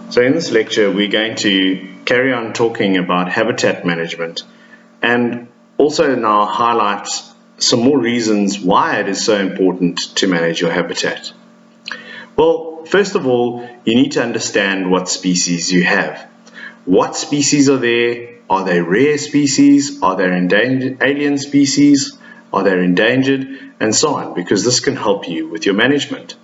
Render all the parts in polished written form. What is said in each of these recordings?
So in this lecture, we're going to carry on talking about habitat management and also now highlight some more reasons why it is so important to manage your habitat. Well, first of all, you need to understand what species you have. What species are there? Are they rare species? Are they endangered alien species? Are they endangered? And so on, because this can help you with your management.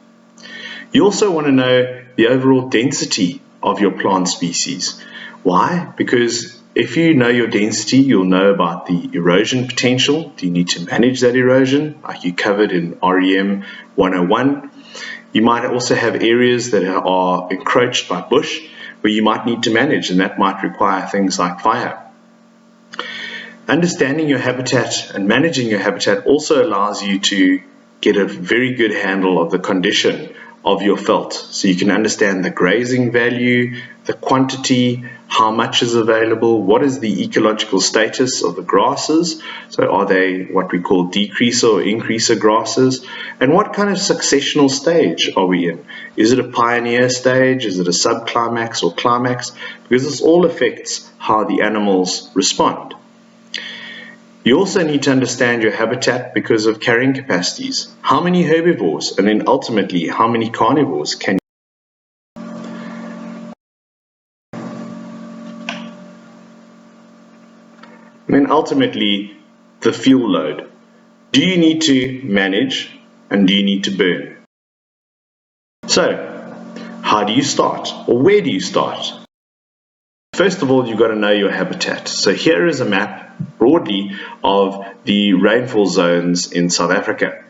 You also want to know the overall density of your plant species. Why? Because if you know your density, you'll know about the erosion potential. Do you need to manage that erosion, like you covered in REM 101? You might also have areas that are encroached by bush where you might need to manage, and that might require things like fire. Understanding your habitat and managing your habitat also allows you to get a very good handle of the condition of your veld. So you can understand the grazing value, the quantity, how much is available, what is the ecological status of the grasses, so are they what we call decreaser or increaser grasses, and what kind of successional stage are we in? Is it a pioneer stage, is it a subclimax or climax? Because this all affects how the animals respond. You also need to understand your habitat because of carrying capacities. How many herbivores, and then ultimately how many carnivores can you? And then ultimately the fuel load. Do you need to manage and do you need to burn? So how do you start, or where do you start? First of all, you've got to know your habitat. So here is a map broadly of the rainfall zones in South Africa.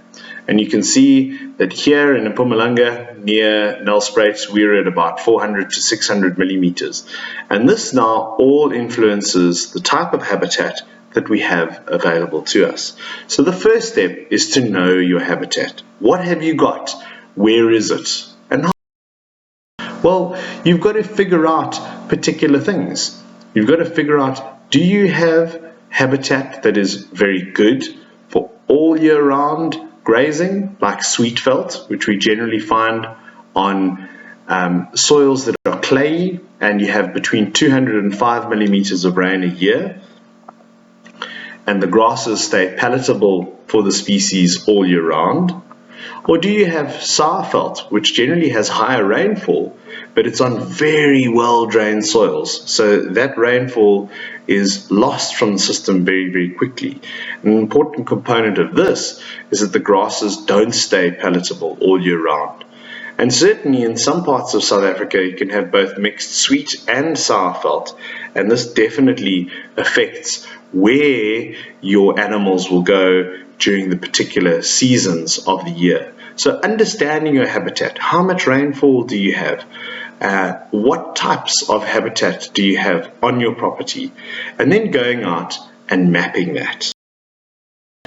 And you can see that here in Mpumalanga near Nelspruit, we're at about 400 to 600 millimeters. And this now all influences the type of habitat that we have available to us. So the first step is to know your habitat. What have you got? Where is it? And how? Well, you've got to figure out particular things. You've got to figure out, do you have habitat that is very good for all year round grazing, like sweet veld, which we generally find on soils that are clayey and you have between 200 and 5 millimeters of rain a year, and the grasses stay palatable for the species all year round? Or do you have sour veld, which generally has higher rainfall, but it's on very well drained soils, so that rainfall is lost from the system very, very quickly. An important component of this is that the grasses don't stay palatable all year round. And certainly in some parts of South Africa you can have both mixed sweet and sour veld, and this definitely affects where your animals will go during the particular seasons of the year. So understanding your habitat, how much rainfall do you have? What types of habitat do you have on your property? And then going out and mapping that.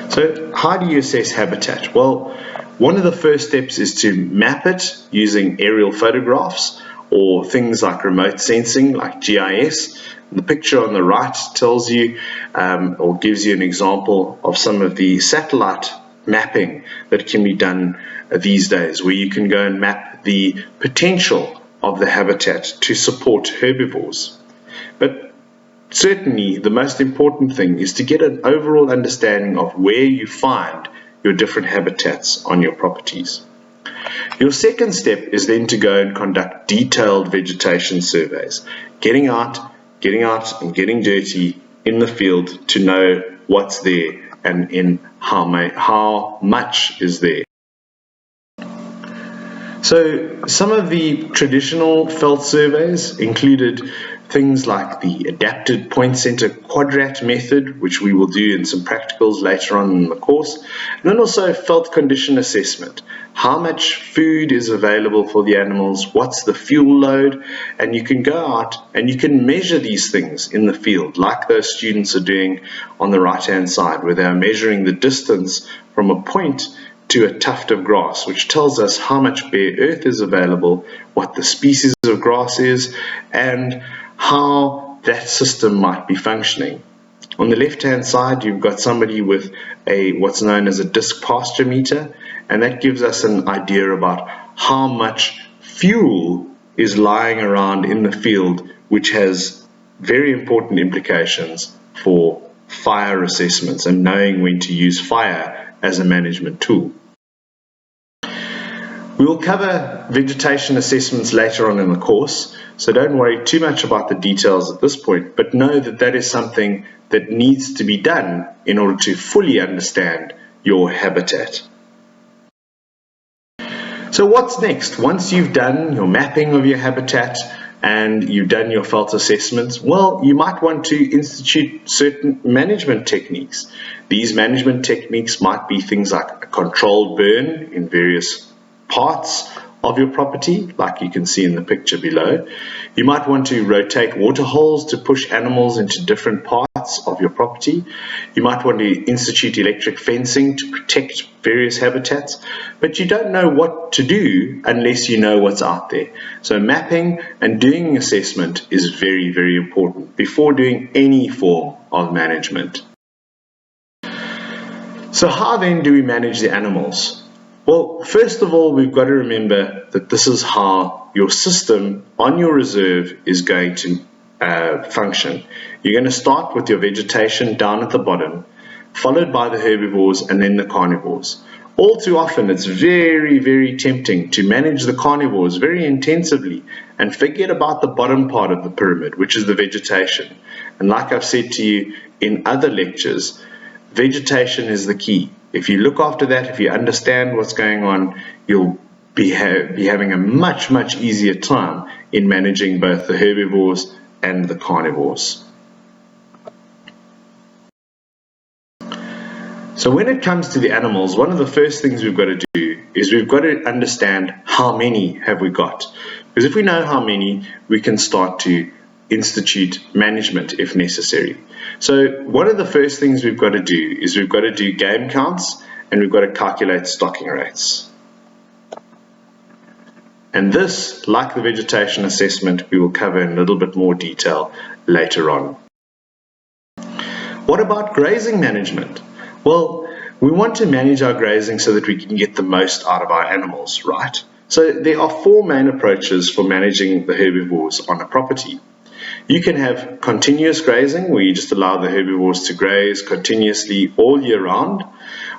So how do you assess habitat? Well, one of the first steps is to map it using aerial photographs or things like remote sensing like GIS. The picture on the right tells you or gives you an example of some of the satellite mapping that can be done these days, where you can go and map the potential of the habitat to support herbivores. But certainly the most important thing is to get an overall understanding of where you find your different habitats on your properties. Your second step is then to go and conduct detailed vegetation surveys, getting out and getting dirty in the field to know what's there and in how much is there. So some of the traditional veld surveys included things like the adapted point center quadrat method, which we will do in some practicals later on in the course, and then also veld condition assessment. How much food is available for the animals, what's the fuel load, and you can go out and you can measure these things in the field, like those students are doing on the right hand side, where they're measuring the distance from a point to a tuft of grass, which tells us how much bare earth is available, what the species of grass is, and how that system might be functioning. On the left hand side, you've got somebody with what's known as a disc pasture meter, and that gives us an idea about how much fuel is lying around in the field, which has very important implications for fire assessments and knowing when to use fire as a management tool. We will cover vegetation assessments later on in the course, so don't worry too much about the details at this point, but know that that is something that needs to be done in order to fully understand your habitat. So what's next? Once you've done your mapping of your habitat and you've done your Veld assessments, well, you might want to institute certain management techniques. These management techniques might be things like a controlled burn in various parts of your property, like you can see in the picture below. You might want to rotate water holes to push animals into different parts of your property. You might want to institute electric fencing to protect various habitats, but you don't know what to do unless you know what's out there. So mapping and doing assessment is very, very important before doing any form of management. So how then do we manage the animals? Well, first of all, we've got to remember that this is how your system on your reserve is going to function. You're going to start with your vegetation down at the bottom, followed by the herbivores and then the carnivores. All too often, it's very, very tempting to manage the carnivores very intensively and forget about the bottom part of the pyramid, which is the vegetation. And like I've said to you in other lectures, vegetation is the key. If you look after that, if you understand what's going on, you'll be having a much, much easier time in managing both the herbivores and the carnivores. So when it comes to the animals, one of the first things we've got to do is we've got to understand how many have we got. Because if we know how many, we can start to institute management if necessary. So one of the first things we've got to do is we've got to do game counts and we've got to calculate stocking rates. And this, like the vegetation assessment, we will cover in a little bit more detail later on. What about grazing management? Well, we want to manage our grazing so that we can get the most out of our animals, right? So there are four main approaches for managing the herbivores on a property. You can have continuous grazing, where you just allow the herbivores to graze continuously all year round,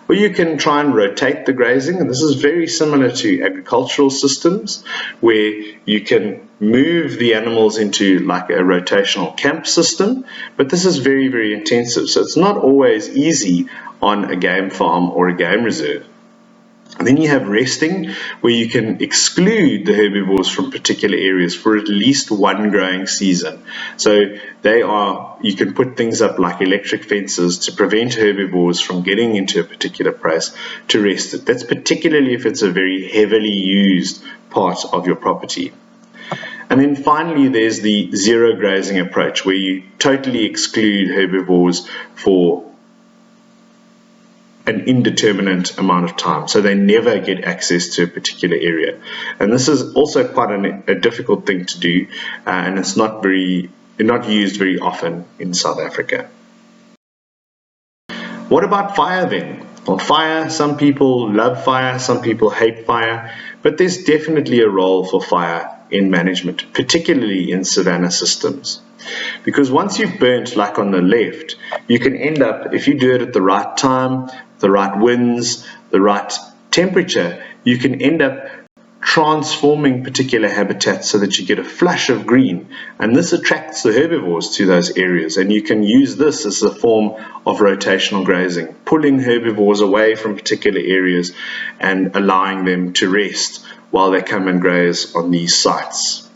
or you can try and rotate the grazing, and this is very similar to agricultural systems, where you can move the animals into like a rotational camp system, but this is very, very intensive, so it's not always easy on a game farm or a game reserve. And then you have resting, where you can exclude the herbivores from particular areas for at least one growing season. So you can put things up like electric fences to prevent herbivores from getting into a particular place to rest it. That's particularly if it's a very heavily used part of your property. And then finally, there's the zero grazing approach, where you totally exclude herbivores for an indeterminate amount of time, so they never get access to a particular area. And this is also quite a difficult thing to do, and it's not used very often in South Africa. What about fire then? Well, fire, some people love fire, some people hate fire, but there's definitely a role for fire in management, particularly in savanna systems. Because once you've burnt, like on the left, you can end up, if you do it at the right time, the right winds, the right temperature, you can end up transforming particular habitats so that you get a flush of green, and this attracts the herbivores to those areas, and you can use this as a form of rotational grazing, pulling herbivores away from particular areas and allowing them to rest while they come and graze on these sites.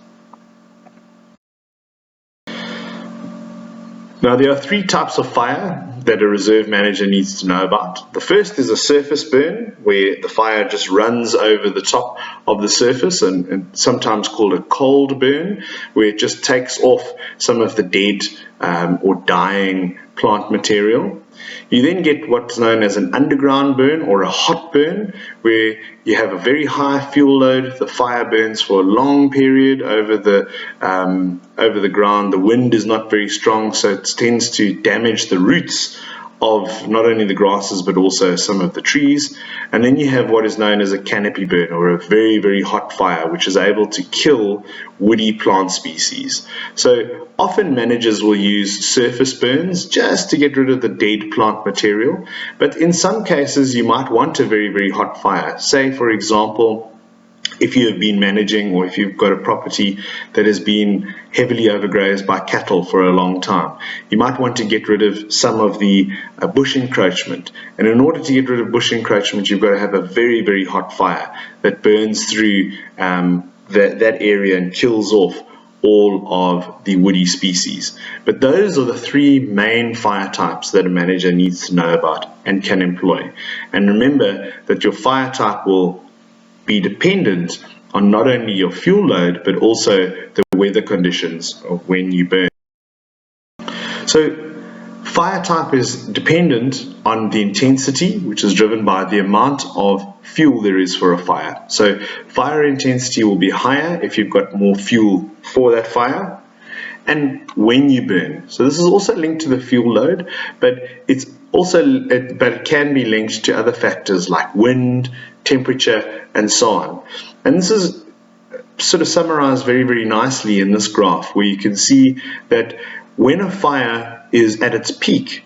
Now, there are three types of fire that a reserve manager needs to know about. The first is a surface burn, where the fire just runs over the top of the surface, and sometimes called a cold burn, where it just takes off some of the dead or dying plant material. You then get what's known as an underground burn or a hot burn, where you have a very high fuel load. The fire burns for a long period over the ground. The wind is not very strong, so it tends to damage the roots of not only the grasses but also some of the trees. And then you have what is known as a canopy burn, or a very, very hot fire, which is able to kill woody plant species. So often managers will use surface burns just to get rid of the dead plant material, but in some cases you might want a very, very hot fire. Say, for example, if you have been managing, or if you've got a property that has been heavily overgrazed by cattle for a long time, you might want to get rid of some of the bush encroachment. And in order to get rid of bush encroachment, you've got to have a very, very hot fire that burns through that area and kills off all of the woody species. But those are the three main fire types that a manager needs to know about and can employ. And remember that your fire type will be dependent on not only your fuel load, but also the weather conditions of when you burn. So fire type is dependent on the intensity, which is driven by the amount of fuel there is for a fire. So fire intensity will be higher if you've got more fuel for that fire, and when you burn. So this is also linked to the fuel load, but it can be linked to other factors like wind, temperature, and so on. And this is sort of summarized very, very nicely in this graph, where you can see that when a fire is at its peak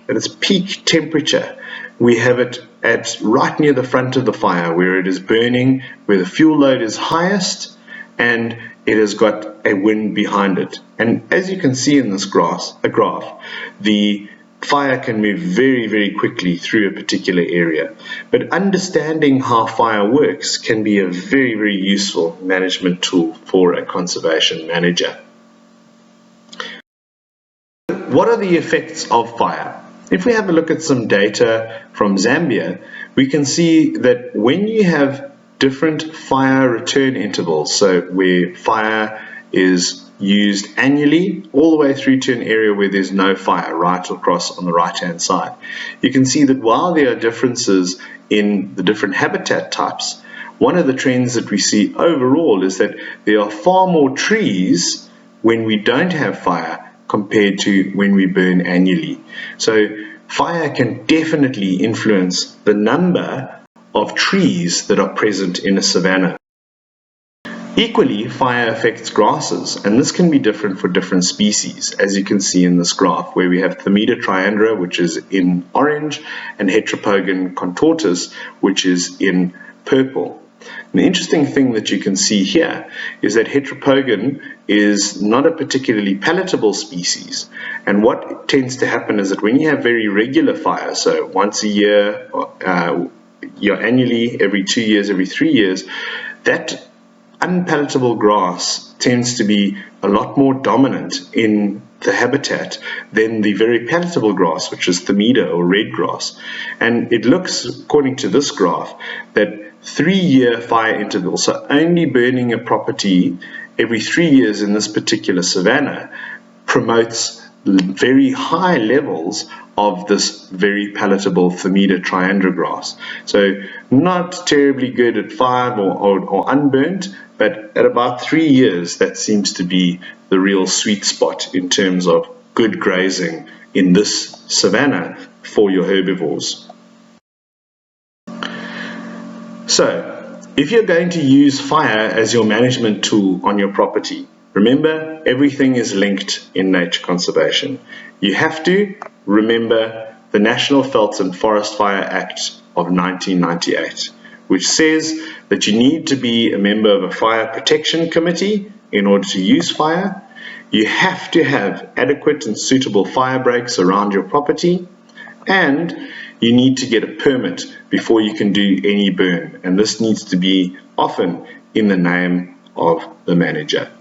temperature, we have it at right near the front of the fire, where it is burning, where the fuel load is highest, and it has got a wind behind it. And as you can see in this graph, the fire can move very, very quickly through a particular area. But understanding how fire works can be a very, very useful management tool for a conservation manager. What are the effects of fire? If we have a look at some data from Zambia, we can see that when you have different fire return intervals, so where fire is used annually all the way through to an area where there's no fire right across on the right hand side, you can see that while there are differences in the different habitat types, one of the trends that we see overall is that there are far more trees when we don't have fire compared to when we burn annually. So fire can definitely influence the number of trees that are present in a savanna. Equally, fire affects grasses, and this can be different for different species, as you can see in this graph, where we have Themida triandra, which is in orange, and Heteropogon contortus, which is in purple. And the interesting thing that you can see here is that Heteropogon is not a particularly palatable species, and what tends to happen is that when you have very regular fire, so once a year, annually, every 2 years, every 3 years, that unpalatable grass tends to be a lot more dominant in the habitat than the very palatable grass, which is Themida or red grass. And it looks, according to this graph, that 3-year fire intervals, so only burning a property every 3 years in this particular savanna, promotes very high levels of this very palatable Themida triandra grass. So not terribly good at 5 or unburnt, but at about 3 years, that seems to be the real sweet spot in terms of good grazing in this savanna for your herbivores. So, if you're going to use fire as your management tool on your property, remember, everything is linked in nature conservation. You have to remember the National Veld and Forest Fire Act of 1998, which says that you need to be a member of a fire protection committee in order to use fire. You have to have adequate and suitable fire breaks around your property, and you need to get a permit before you can do any burn, and this needs to be often in the name of the manager.